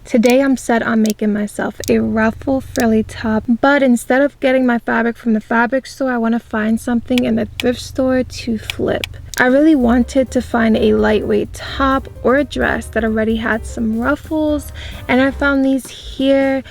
Today I'm set on making myself a ruffle frilly top, but instead of getting my fabric from the fabric store, I want to find something in the thrift store to flip. I really wanted to find a lightweight top or a dress that already had some ruffles, and I found these here,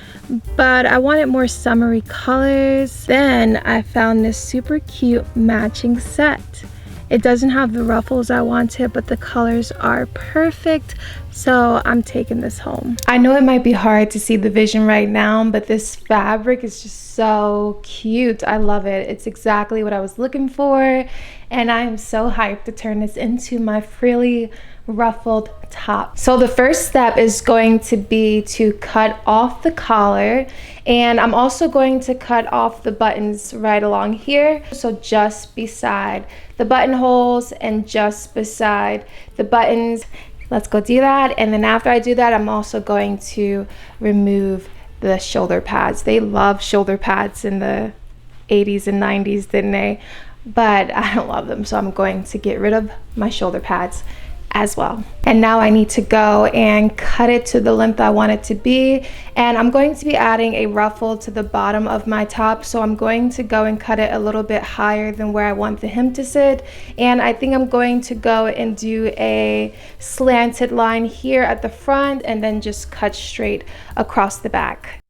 but I wanted more summery colors. Then I found this super cute matching set. It doesn't have the ruffles I wanted, but the colors are perfect, so I'm taking this home. I know it might be hard to see the vision right now, but this fabric is just so cute. I love it. It's exactly what I was looking for, and I am so hyped to turn this into my frilly ruffled top. So the first step is going to be to cut off the collar, and I'm also going to cut off the buttons right along here, so just beside the buttonholes and just beside the buttons. Let's go do that, and then after I do that, I'm also going to remove the shoulder pads. They love shoulder pads in the 80s and 90s, didn't they? But I don't love them, so I'm going to get rid of my shoulder pads as well. And now I need to go and cut it to the length I want it to be, and I'm going to be adding a ruffle to the bottom of my top, so I'm going to go and cut it a little bit higher than where I want the hem to sit, and I think I'm going to go and do a slanted line here at the front and then just cut straight across the back.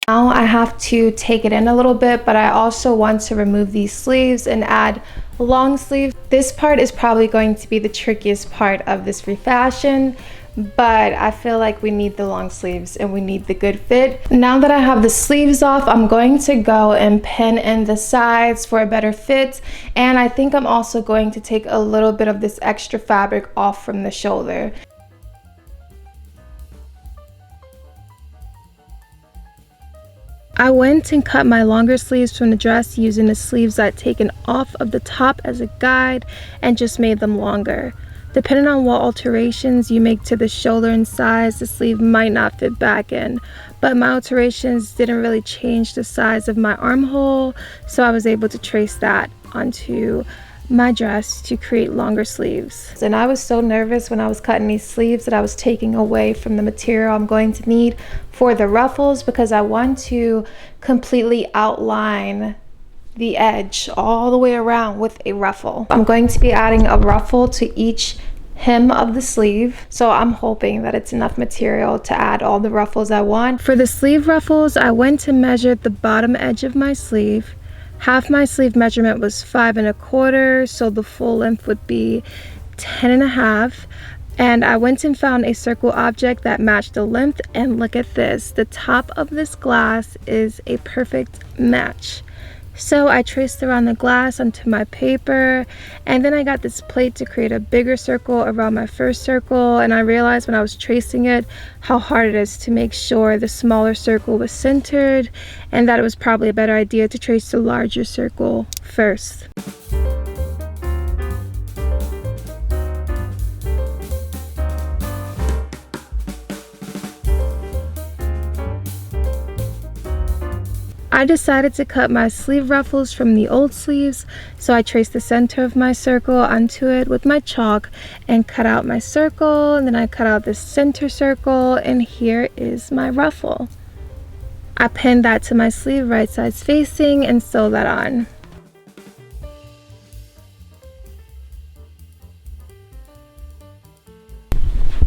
Now I have to take it in a little bit, but I also want to remove these sleeves and add long sleeves. This part is probably going to be the trickiest part of this refashion, but I feel like we need the long sleeves and we need the good fit. Now that I have the sleeves off, I'm going to go and pin in the sides for a better fit, and I think I'm also going to take a little bit of this extra fabric off from the shoulder. I went and cut my longer sleeves from the dress using the sleeves I'd taken off of the top as a guide and just made them longer. Depending on what alterations you make to the shoulder and size, the sleeve might not fit back in, but my alterations didn't really change the size of my armhole, so I was able to trace that onto my dress to create longer sleeves. And I was so nervous when I was cutting these sleeves that I was taking away from the material I'm going to need for the ruffles, because I want to completely outline the edge all the way around with a ruffle. I'm going to be adding a ruffle to each hem of the sleeve, so I'm hoping that it's enough material to add all the ruffles I want. For the sleeve ruffles, I went and measured the bottom edge of my sleeve. Half my sleeve measurement was 5 1/4, so the full length would be 10 1/2. And I went and found a circle object that matched the length, and look at this. The top of this glass is a perfect match. So I traced around the glass onto my paper, and then I got this plate to create a bigger circle around my first circle, and I realized when I was tracing it how hard it is to make sure the smaller circle was centered, and that it was probably a better idea to trace the larger circle first. I decided to cut my sleeve ruffles from the old sleeves, so I traced the center of my circle onto it with my chalk and cut out my circle, and then I cut out this center circle, and here is my ruffle. I pinned that to my sleeve right sides facing and sewed that on.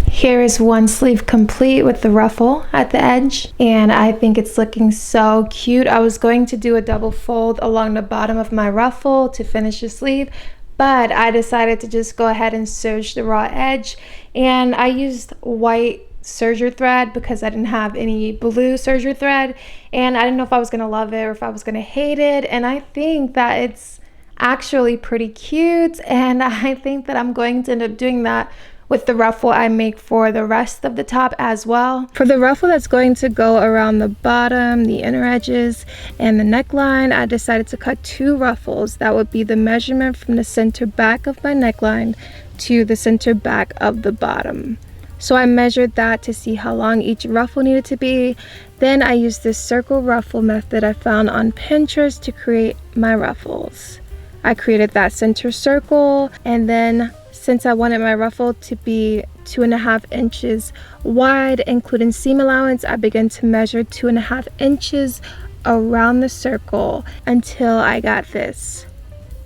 Here is one sleeve complete with the ruffle at the edge, and I think it's looking so cute. I was going to do a double fold along the bottom of my ruffle to finish the sleeve, but I decided to just go ahead and serge the raw edge, and I used white serger thread because I didn't have any blue serger thread, and I didn't know if I was gonna love it or if I was gonna hate it, and I think that it's actually pretty cute, and I think that I'm going to end up doing that with the ruffle I make for the rest of the top as well. For the ruffle that's going to go around the bottom, the inner edges, and the neckline, I decided to cut 2 ruffles. That would be the measurement from the center back of my neckline to the center back of the bottom. So I measured that to see how long each ruffle needed to be. Then I used this circle ruffle method I found on Pinterest to create my ruffles. I created that center circle and then since I wanted my ruffle to be 2.5 inches wide, including seam allowance, I began to measure 2.5 inches around the circle until I got this.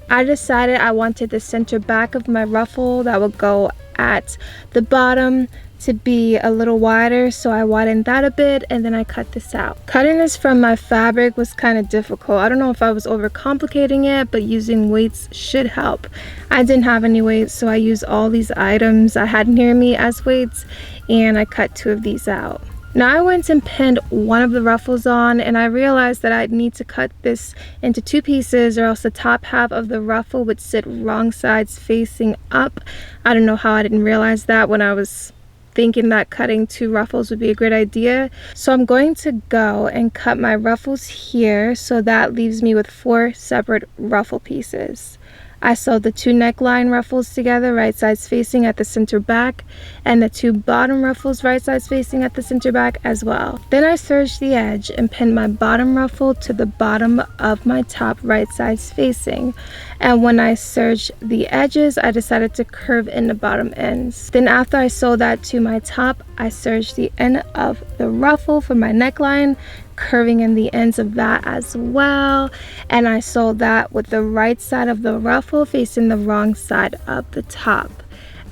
I decided I wanted the center back of my ruffle that would go at the bottom to be a little wider, so I widened that a bit and then I cut this out. Cutting this from my fabric was kind of difficult. I don't know if I was overcomplicating it, but using weights should help. I didn't have any weights, so I used all these items I had near me as weights, and I cut 2 of these out. Now I went and pinned one of the ruffles on, and I realized that I'd need to cut this into 2 pieces or else the top half of the ruffle would sit wrong sides facing up. I don't know how I didn't realize that when I was thinking that cutting 2 ruffles would be a great idea. So I'm going to go and cut my ruffles here, so that leaves me with 4 separate ruffle pieces. I sewed the 2 neckline ruffles together, right sides facing at the center back, and the 2 bottom ruffles right sides facing at the center back as well. Then I serged the edge and pinned my bottom ruffle to the bottom of my top right sides facing. And when I serged the edges, I decided to curve in the bottom ends. Then after I sewed that to my top, I serged the end of the ruffle for my neckline, curving in the ends of that as well, and I sewed that with the right side of the ruffle facing the wrong side of the top.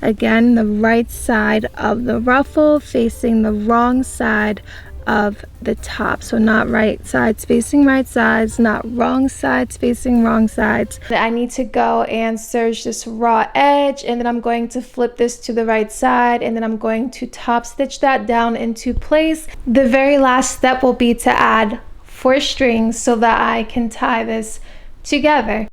Again, the right side of the ruffle facing the wrong side of the top, so not right sides facing right sides, not wrong sides facing wrong sides. I need to go and serge this raw edge, and then I'm going to flip this to the right side, and then I'm going to top stitch that down into place. The very last step will be to add 4 strings so that I can tie this together.